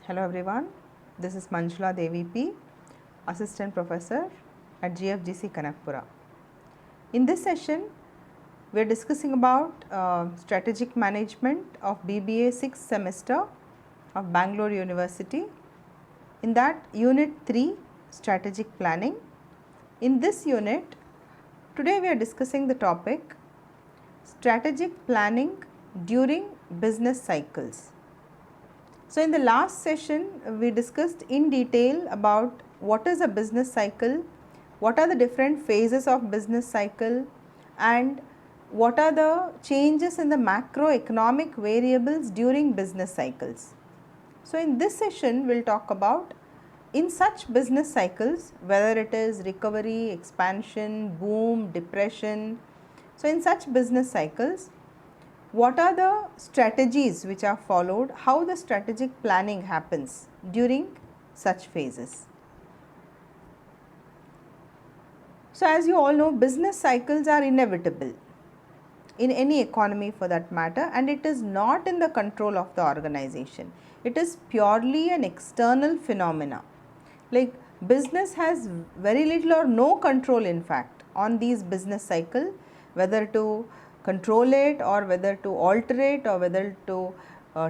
Hello everyone, this is Manjula Devi P, Assistant Professor at GFGC Kanakpura. In this session, we are discussing about strategic management of BBA 6th semester of Bangalore University. In that unit 3, strategic planning. In this unit, today we are discussing the topic strategic planning during business cycles. So, in the last session, we discussed in detail about what is a business cycle, what are the different phases of business cycle, and what are the changes in the macroeconomic variables during business cycles. So, in this session, we will talk about in such business cycles, whether it is recovery, expansion, boom, depression. So, in such business cycles, what are the strategies which are followed, how the strategic planning happens during such phases. So, as you all know, business cycles are inevitable in any economy for that matter, and it is not in the control of the organization. It is purely an external phenomena. Like business has very little or no control in fact on these business cycle, whether to control it or whether to alter it or whether to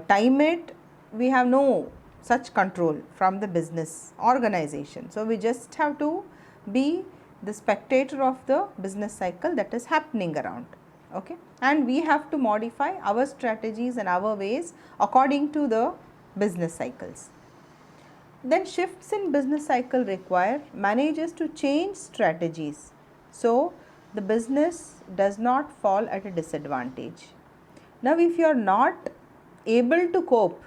time it. We have no such control from the business organization. So, we just have to be the spectator of the business cycle that is happening around. Okay, and we have to modify our strategies and our ways according to the business cycles. Then shifts in business cycle require managers to change strategies, so the business does not fall at a disadvantage. Now, if you are not able to cope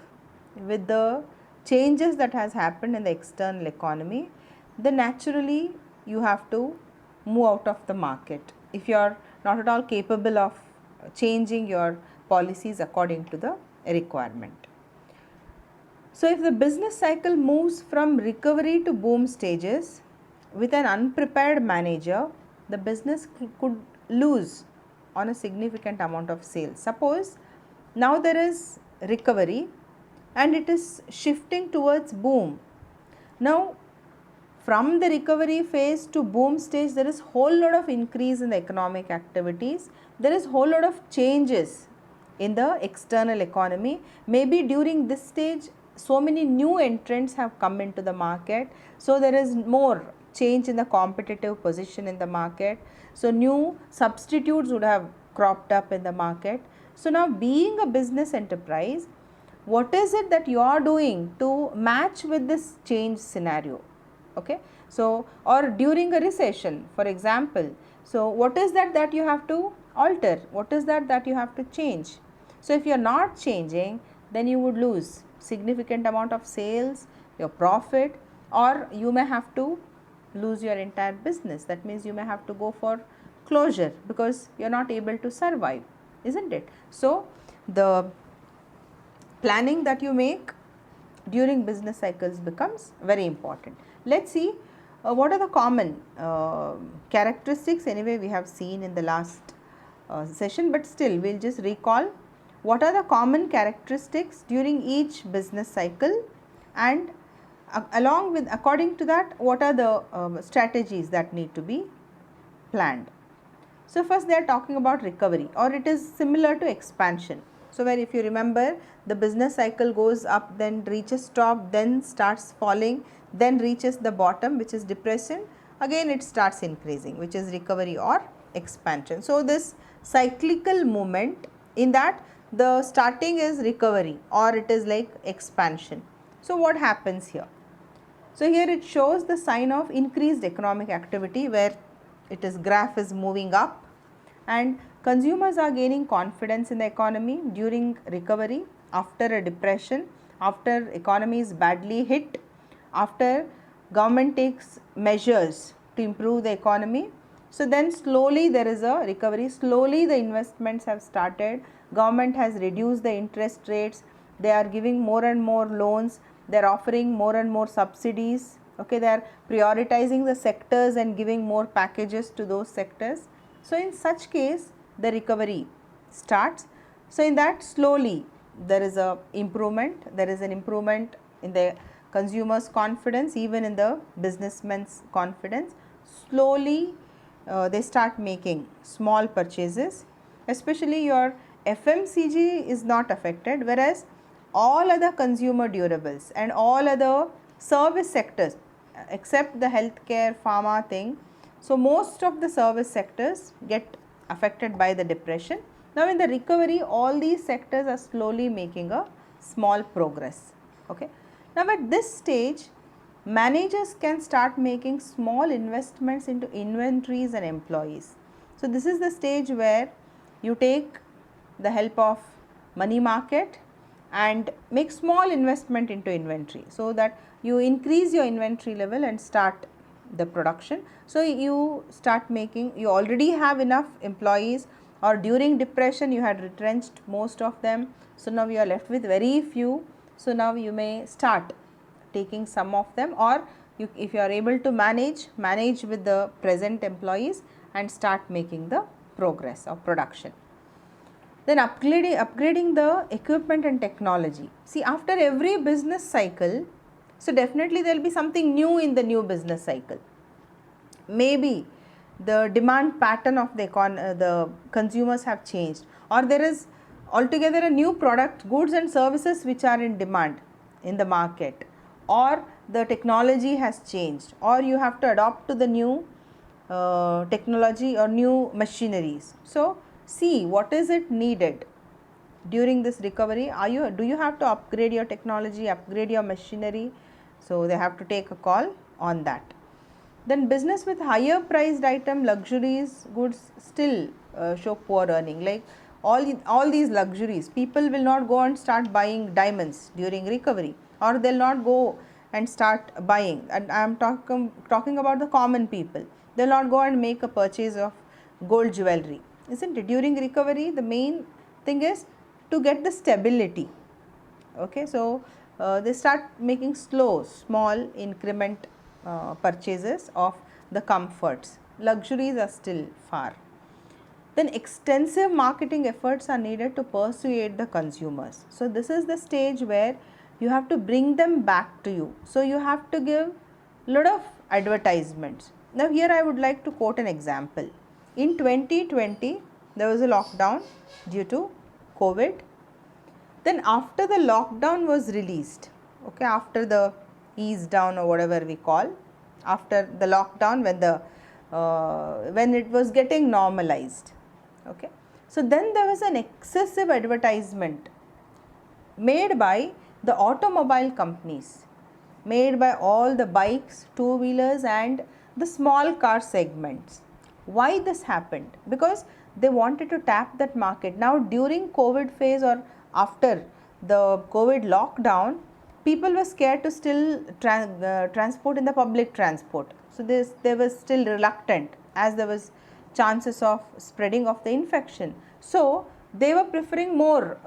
with the changes that has happened in the external economy, then naturally you have to move out of the market if you are not at all capable of changing your policies according to the requirement. So, if the business cycle moves from recovery to boom stages with an unprepared manager, the business could lose on a significant amount of sales. Suppose now there is recovery and it is shifting towards boom. Now, from the recovery phase to boom stage, there is whole lot of increase in the economic activities. There is whole lot of changes in the external economy. Maybe during this stage, so many new entrants have come into the market. So, there is more change in the competitive position in the market. So, new substitutes would have cropped up in the market. So, now being a business enterprise, what is it that you are doing to match with this change scenario? Okay. So, or during a recession, for example, so what is that you have to alter? What is that you have to change? So, if you are not changing, then you would lose significant amount of sales, your profit, or you may have to lose your entire business. That means you may have to go for closure because you are not able to survive, isn't it? So, the planning that you make during business cycles becomes very important. Let us see what are the common characteristics. Anyway, we have seen in the last session, but still we will just recall what are the common characteristics during each business cycle, and along with according to that what are the strategies that need to be planned. So, first they are talking about recovery, or it is similar to expansion. So, where if you remember, the business cycle goes up, then reaches top, then starts falling, then reaches the bottom, which is depression, again it starts increasing, which is recovery or expansion. So, this cyclical movement, in that the starting is recovery or it is like expansion. So, what happens here? So, here it shows the sign of increased economic activity, where it is graph is moving up and consumers are gaining confidence in the economy during recovery, after a depression, after economy is badly hit, after government takes measures to improve the economy. So, then slowly there is a recovery, slowly the investments have started, government has reduced the interest rates, they are giving more and more loans, they are offering more and more subsidies. Okay, they are prioritizing the sectors and giving more packages to those sectors. So, in such case the recovery starts. So, in that slowly there is a improvement, there is an improvement in the consumer's confidence, even in the businessman's confidence. Slowly they start making small purchases, especially your FMCG is not affected, whereas all other consumer durables and all other service sectors except the healthcare pharma thing, so most of the service sectors get affected by the depression. Now in the recovery, all these sectors are slowly making a small progress. Okay. Now at this stage, managers can start making small investments into inventories and employees. So this is the stage where you take the help of money market and make small investment into inventory, so that you increase your inventory level and start the production. So you start making, you already have enough employees, or during depression you had retrenched most of them, so now you are left with very few. So now you may start taking some of them, or you, if you are able to manage with the present employees and start making the progress of production. Then upgrading the equipment and technology. See, after every business cycle, so definitely there will be something new in the new business cycle. Maybe the demand pattern of the consumers have changed, or there is altogether a new product, goods and services which are in demand in the market, or the technology has changed, or you have to adopt to the new technology or new machineries. So see what is it needed during this recovery. Do you have to upgrade your technology, upgrade your machinery? So they have to take a call on that. Then business with higher priced item, luxuries, goods still show poor earning. Like all these luxuries, people will not go and start buying diamonds during recovery, or they'll not go and start buying. And I am talking about the common people. They'll not go and make a purchase of gold jewelry, isn't it? During recovery, the main thing is to get the stability. Okay, so they start making small increment purchases of the comforts. Luxuries are still far. Then extensive marketing efforts are needed to persuade the consumers. So this is the stage where you have to bring them back to you. So you have to give lot of advertisements. Now here I would like to quote an example. In 2020, there was a lockdown due to COVID. Then after the lockdown was released, okay, after the ease down or whatever we call, after the lockdown, when it was getting normalized, okay, so then there was an excessive advertisement made by the automobile companies, made by all the bikes, two-wheelers and the small car segments. Why this happened? Because they wanted to tap that market. Now during COVID phase or after the COVID lockdown, people were scared to still transport in the public transport. So they were still reluctant, as there was chances of spreading of the infection. So they were preferring more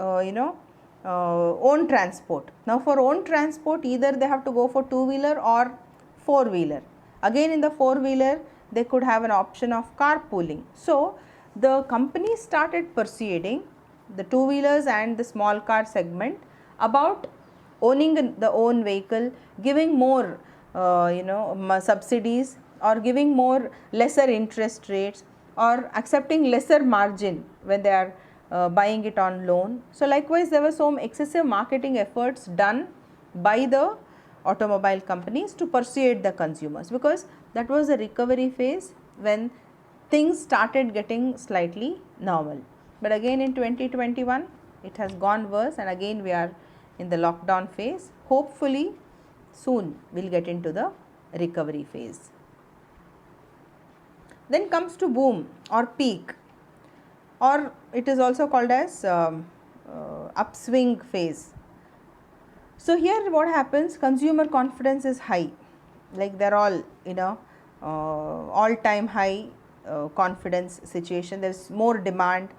own transport. Now for own transport, either they have to go for two-wheeler or four-wheeler. Again in the four-wheeler, they could have an option of carpooling. So the company started persuading the two-wheelers and the small car segment about owning the own vehicle, giving more subsidies, or giving more lesser interest rates, or accepting lesser margin when they are buying it on loan. So likewise, there were some excessive marketing efforts done by the automobile companies to persuade the consumers, because that was a recovery phase when things started getting slightly normal. But again in 2021, it has gone worse, and again we are in the lockdown phase. Hopefully soon we will get into the recovery phase. Then comes to boom or peak, or it is also called as upswing phase. So here what happens, consumer confidence is high, like they are all all time high confidence situation. There is more demand,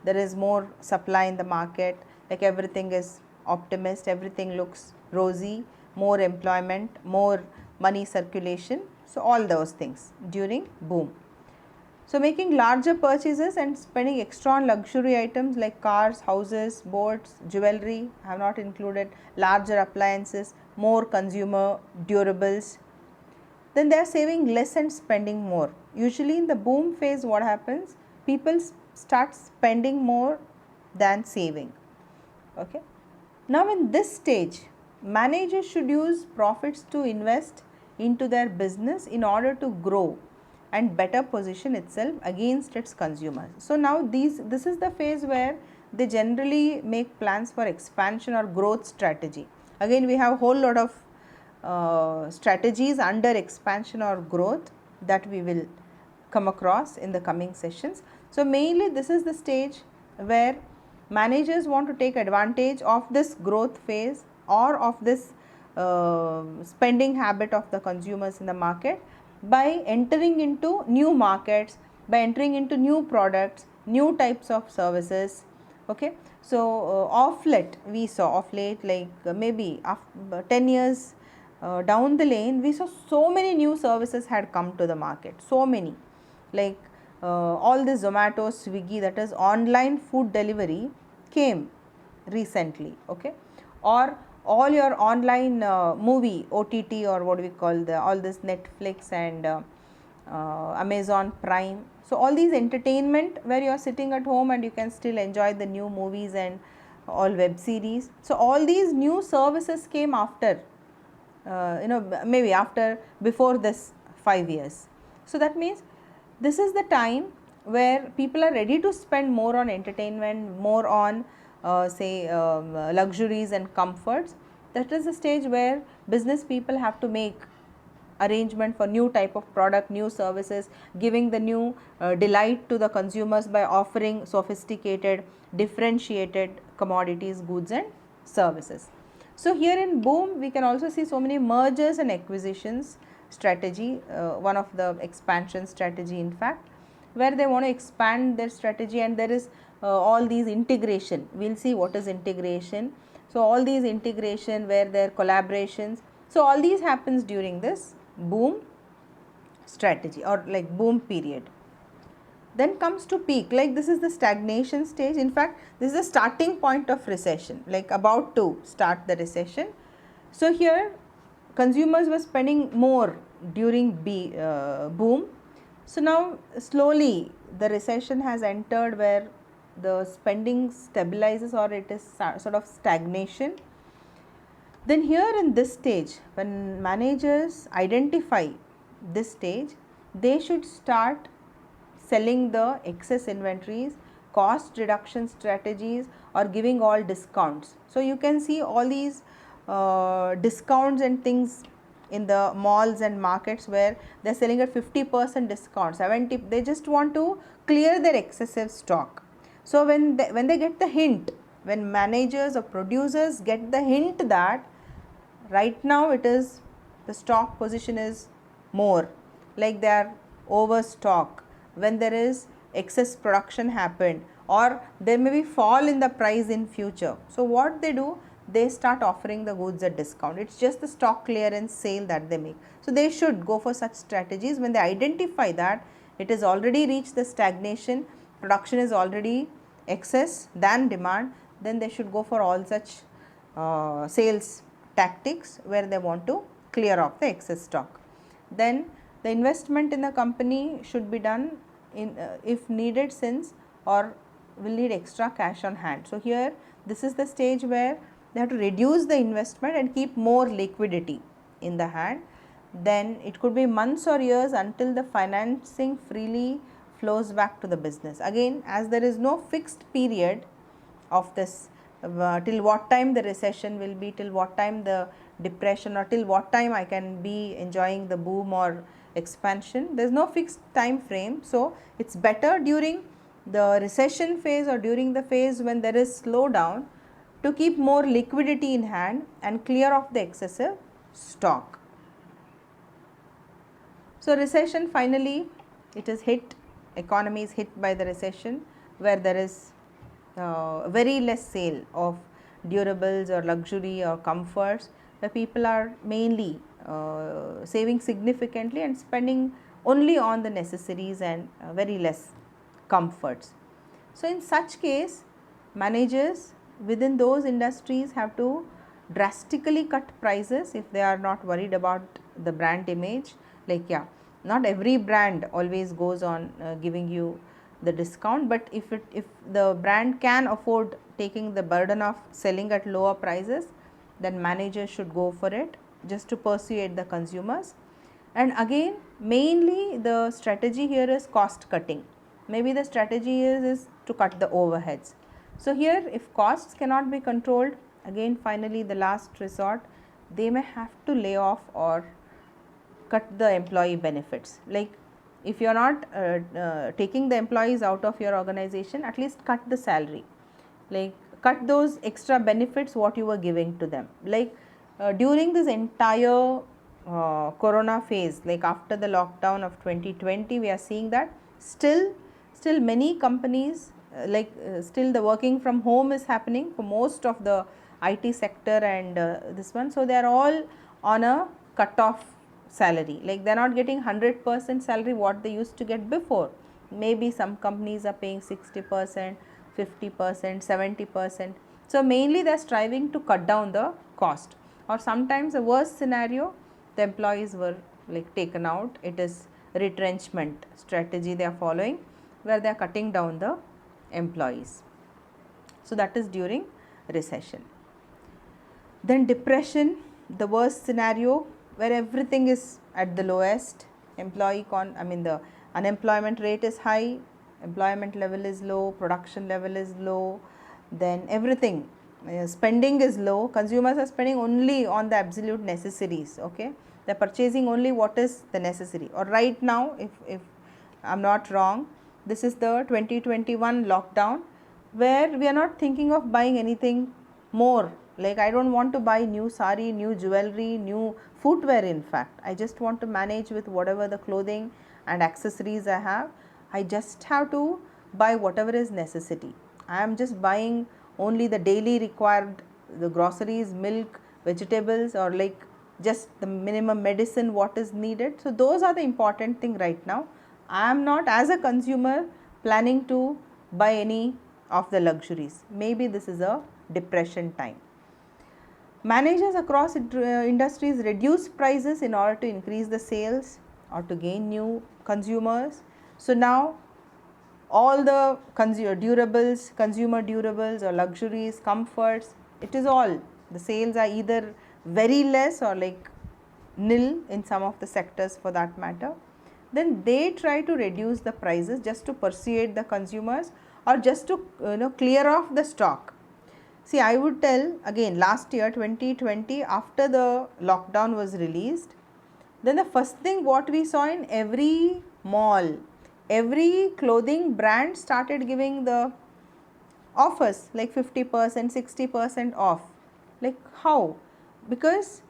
there is more supply in the market, like everything is optimist, everything looks rosy, more employment, more money circulation. So all those things during boom. So making larger purchases and spending extra on luxury items like cars, houses, boats, jewelry. I have not included larger appliances, more consumer durables, then they are saving less and spending more. Usually in the boom phase, what happens? People start spending more than saving. Okay. Now in this stage, managers should use profits to invest into their business in order to grow and better position itself against its consumers. So now this is the phase where they generally make plans for expansion or growth strategy. Again, we have a whole lot of strategies under expansion or growth that we will come across in the coming sessions. So mainly this is the stage where managers want to take advantage of this growth phase or of this spending habit of the consumers in the market by entering into new markets, by entering into new products, new types of services. Okay. So of late we saw, of late, like maybe after 10 years down the lane, we saw so many new services had come to the market, so many, like all this Zomato, Swiggy, that is online food delivery came recently. Okay. Or all your online movie OTT, or what do we call the, all this Netflix and Amazon Prime. So all these entertainment where you are sitting at home and you can still enjoy the new movies and all web series. So all these new services came after maybe after, before this 5 years. So that means this is the time where people are ready to spend more on entertainment, more on luxuries and comforts. That is the stage where business people have to make arrangement for new type of product, new services, giving the new delight to the consumers by offering sophisticated, differentiated commodities, goods and services. So here in boom we can also see so many mergers and acquisitions strategy, one of the expansion strategy in fact, where they want to expand their strategy, and there is all these integration. We will see what is integration. So all these integration where there are collaborations. So all these happens during this boom strategy or like boom period. Then comes to peak, like this is the stagnation stage. In fact, this is the starting point of recession, like about to start the recession. So here consumers were spending more during boom. So now slowly the recession has entered where the spending stabilizes or it is sort of stagnation. Then here in this stage, when managers identify this stage, they should start selling the excess inventories, cost reduction strategies, or giving all discounts. So you can see all these discounts and things in the malls and markets where they are selling at 50% discount, 70, they just want to clear their excessive stock. So when they get the hint, when managers or producers get the hint that right now it is, the stock position is more, like they are overstock, when there is excess production happened, or there may be fall in the price in future. So what they do, they start offering the goods at discount. It's just the stock clearance sale that they make. So they should go for such strategies when they identify that it has already reached the stagnation, production is already excess than demand, then they should go for all such sales tactics where they want to clear off the excess stock. Then the investment in the company should be done in if needed, since or will need extra cash on hand. So here this is the stage where they have to reduce the investment and keep more liquidity in the hand. Then it could be months or years until the financing freely flows back to the business. Again, as there is no fixed period of this till what time the recession will be, till what time the depression, or till what time I can be enjoying the boom or expansion, there is no fixed time frame. So it's better during the recession phase or during the phase when there is slowdown to keep more liquidity in hand and clear off the excessive stock. So recession, finally it is hit, economy is hit by the recession, where there is very less sale of durables or luxury or comforts, where people are mainly saving significantly and spending only on the necessaries and very less comforts. So in such case, managers within those industries have to drastically cut prices if they are not worried about the brand image. Like, yeah, not every brand always goes on giving you the discount, but if the brand can afford taking the burden of selling at lower prices, then managers should go for it just to persuade the consumers. And again, mainly the strategy here is cost cutting. Maybe the strategy is to cut the overheads. So here, if costs cannot be controlled, again finally the last resort, they may have to lay off or cut the employee benefits. Like, if you are not taking the employees out of your organization, at least cut the salary, like cut those extra benefits what you were giving to them. Like, during this entire corona phase, like after the lockdown of 2020, we are seeing that still many companies, still the working from home is happening for most of the IT sector and this one. So they are all on a cut off salary, like they are not getting 100% salary what they used to get before. Maybe some companies are paying 60%, 50%, 70%. So mainly they are striving to cut down the cost. Or sometimes the worst scenario, the employees were like taken out. It is retrenchment strategy they are following, where they are cutting down the employees. So that is during recession. Then depression, the worst scenario, where everything is at the lowest. The unemployment rate is high, employment level is low, production level is low, then everything, spending is low. Consumers are spending only on the absolute necessaries. Okay, they're purchasing only what is the necessary. Or right now, if I'm not wrong, this is the 2021 lockdown, where we are not thinking of buying anything more. Like, I don't want to buy new sari, new jewelry, new footwear. In fact, I just want to manage with whatever the clothing and accessories I have. I just have to buy whatever is necessity. I am just buying only the daily required, the groceries, milk, vegetables, or like just the minimum medicine what is needed. So those are the important thing right now. I am not, as a consumer, planning to buy any of the luxuries. Maybe this is a depression time. Managers across industries reduce prices in order to increase the sales or to gain new consumers. So now all the consumer durables or luxuries, comforts, it is all, the sales are either very less or like nil in some of the sectors for that matter. Then they try to reduce the prices just to persuade the consumers, or just to clear off the stock. See, I would tell again, last year 2020, after the lockdown was released, then the first thing what we saw in every mall, every clothing brand started giving the offers like 50%, 60% off. Like, how? Because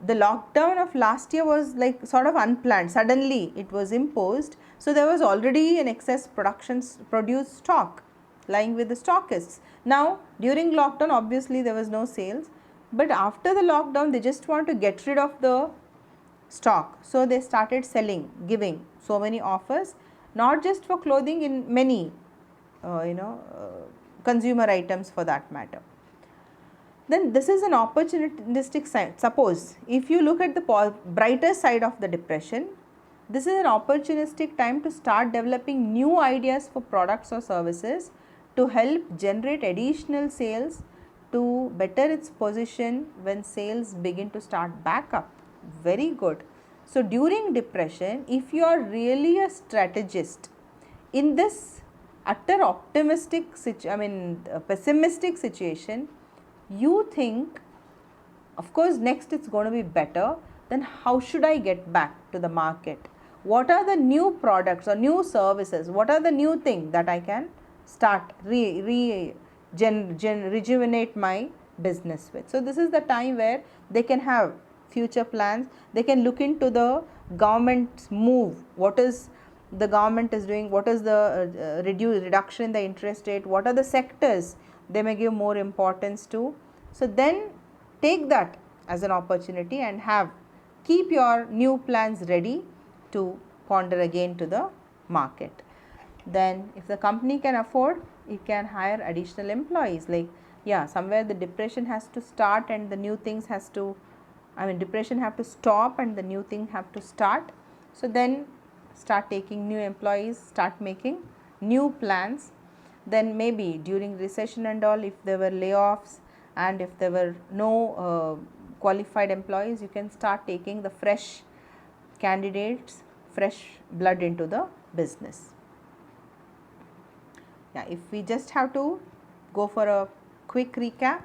the lockdown of last year was like sort of unplanned. Suddenly it was imposed. So there was already an excess produced stock lying with the stockists. Now during lockdown, obviously there was no sales, but after the lockdown they just want to get rid of the stock. So they started selling, giving so many offers, not just for clothing, in many consumer items for that matter. Then this is an opportunistic side. Suppose if you look at the brighter side of the depression, this is an opportunistic time to start developing new ideas for products or services to help generate additional sales, to better its position when sales begin to start back up. Very good. So during depression, if you are really a strategist in this utter pessimistic situation, you think, of course next it's going to be better, then how should I get back to the market? What are the new products or new services? What are the new things that I can start rejuvenate my business with? So this is the time where they can have future plans. They can look into the government's move, what is the government is doing, what is the reduction in the interest rate, what are the sectors they may give more importance to. So then take that as an opportunity and keep your new plans ready to ponder again to the market. Then if the company can afford, it can hire additional employees. Like yeah, somewhere the depression has to start and the new things has to, depression have to stop and the new thing have to start. So then start taking new employees, start making new plans. Then maybe during recession and all, if there were layoffs and if there were no qualified employees, you can start taking the fresh candidates, fresh blood into the business. Yeah, if we just have to go for a quick recap.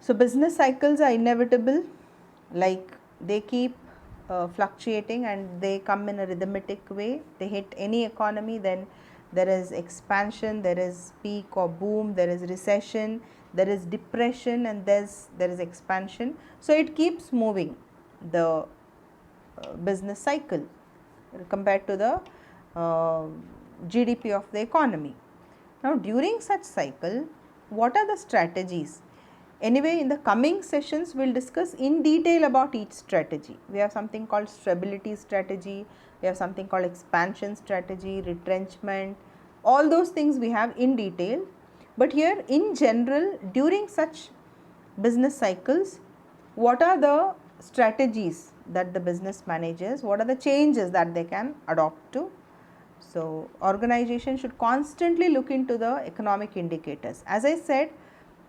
So business cycles are inevitable, like they keep fluctuating and they come in a rhythmic way. They hit any economy, then there is expansion, there is peak or boom, there is recession, there is depression, and there is expansion. So it keeps moving, the business cycle compared to the GDP of the economy. Now during such cycle, what are the strategies? Anyway, in the coming sessions, we will discuss in detail about each strategy. We have something called stability strategy, we have something called expansion strategy, retrenchment, all those things we have in detail. But here in general, during such business cycles, what are the strategies that the business managers, what are the changes that they can adopt to? So organization should constantly look into the economic indicators. As I said,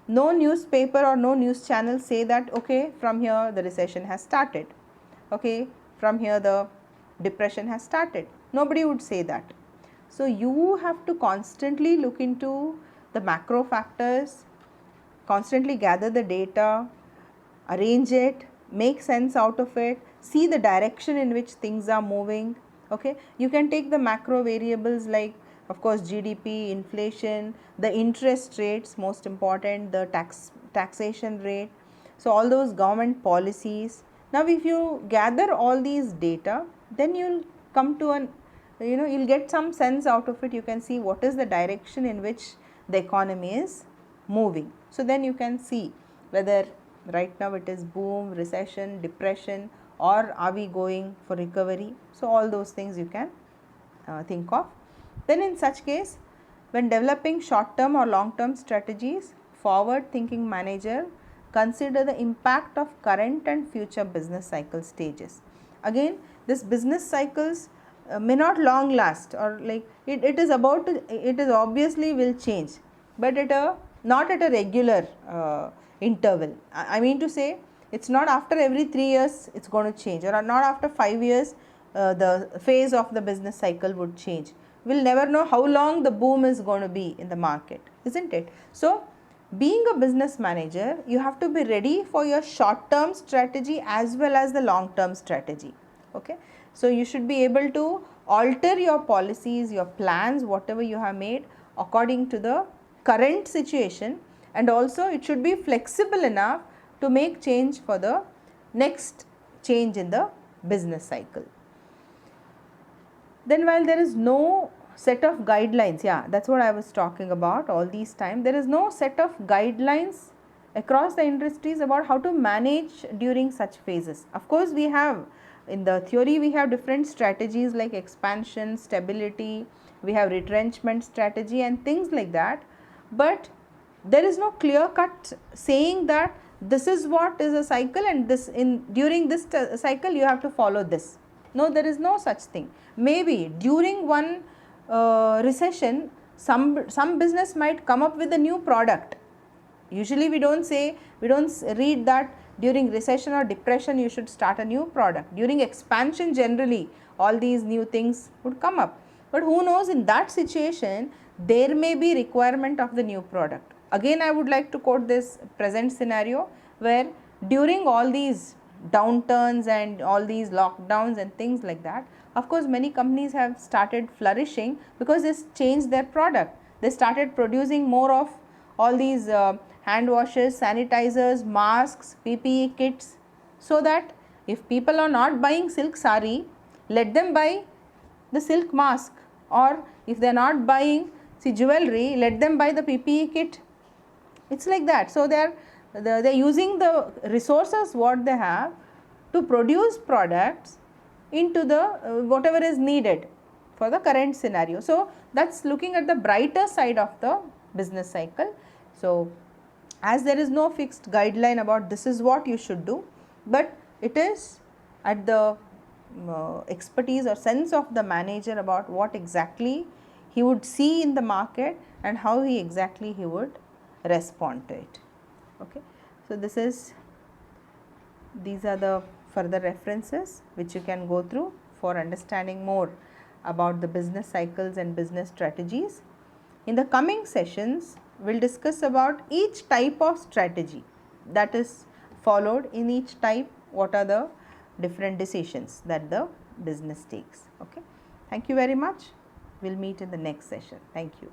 no newspaper or no news channel say that okay, from here the recession has started, okay, from here the depression has started. Nobody would say that. So you have to constantly look into the macro factors, constantly gather the data, arrange it, make sense out of it, see the direction in which things are moving. Okay, you can take the macro variables like, of course, GDP, inflation, the interest rates, most important, the taxation rate, so all those government policies. Now if you gather all these data, then you'll come to an, you'll get some sense out of it. You can see what is the direction in which the economy is moving. So then you can see whether right now it is boom, recession, depression, or are we going for recovery. So all those things you can think of. Then in such case, when developing short term or long term strategies, forward thinking manager consider the impact of current and future business cycle stages. Again, this business cycles may not long last, or like it is about to, it is obviously will change, but at a not at a regular interval. I mean to say, it's not after every 3 years it's going to change, or not after 5 years the phase of the business cycle would change. We'll never know how long the boom is going to be in the market, isn't it? So being a business manager, you have to be ready for your short term strategy as well as the long term strategy. Okay, so you should be able to alter your policies, your plans, whatever you have made according to the current situation, and also it should be flexible enough to make change for the next change in the business cycle. Then while there is no set of guidelines, yeah, that's what I was talking about all these time, there is no set of guidelines across the industries about how to manage during such phases. Of course, we have in the theory we have different strategies like expansion, stability, we have retrenchment strategy and things like that, but there is no clear cut saying that this is what is a cycle and this in during this cycle you have to follow this. No, there is no such thing. Maybe during one recession, some business might come up with a new product. Usually we don't read that during recession or depression you should start a new product. During expansion generally all these new things would come up. But who knows, in that situation there may be requirement of the new product. Again, I would like to quote this present scenario where during all these downturns and all these lockdowns and things like that, of course many companies have started flourishing because they changed their product. They started producing more of all these hand washes, sanitizers, masks, PPE kits, so that if people are not buying silk sari, let them buy the silk mask, or if they are not buying jewelry, let them buy the PPE kit. It's like that. So they're using the resources what they have to produce products into the whatever is needed for the current scenario. So that's looking at the brighter side of the business cycle. So as there is no fixed guideline about this is what you should do, but it is at the expertise or sense of the manager about what exactly he would see in the market and how he would respond to it. Okay. So these are the further references which you can go through for understanding more about the business cycles and business strategies. In the coming sessions, we will discuss about each type of strategy that is followed in each type, what are the different decisions that the business takes. Okay. Thank you very much. We will meet in the next session. Thank you.